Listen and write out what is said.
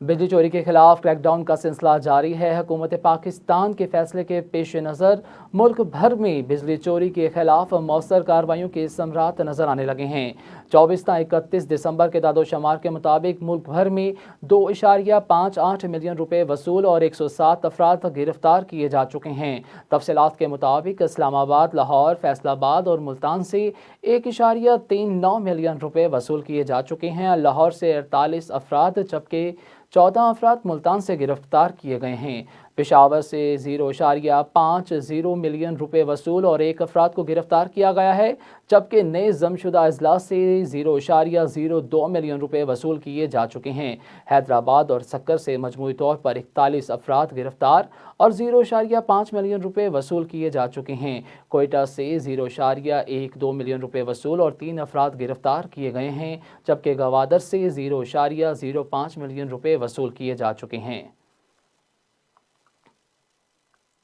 बिजली चोरी के खिलाफ क्रैकडाउन का सिलसिला जारी है। हुकूमत पाकिस्तान के फैसले के पेश नज़र मुल्क भर में बिजली चोरी के खिलाफ मौसर कार्रवाइयों के समरात नजर आने लगे हैं। 24 ता 31 दिसंबर के दादोशुमार के मुताबिक मुल्क भर में 2.58 मिलियन रुपए वसूल और 107 अफराद गिरफ्तार किए जा चुके हैं। तफसीलात के मुताबिक इस्लामाबाद, लाहौर, फैसलाबाद और मुल्तान से 1.39 मिलियन रुपए वसूल किए जा चुके हैं। लाहौर से 48 अफराद जबकि 14 अफराद मुल्तान से गिरफ्तार किए गए हैं। पेशावर से 0.50 मिलियन रुपए वसूल और 1 अफराद को गिरफ्तार किया गया है, जबकि नए जमशुदा अजला से 0.02 मिलियन रुपए वसूल किए जा चुके हैं। हैदराबाद और सक्कर से मजमूई तौर पर 41 अफराद गिरफ्तार और 0.5 मिलियन रुपए वसूल किए जा चुके हैं। कोयटा से 0.12 मिलियन रुपए वसूल और 3 अफराद गिरफ्तार किए गए हैं, जबकि गवादर से 0.05 मिलियन रुपए वसूल किए जा चुके हैं।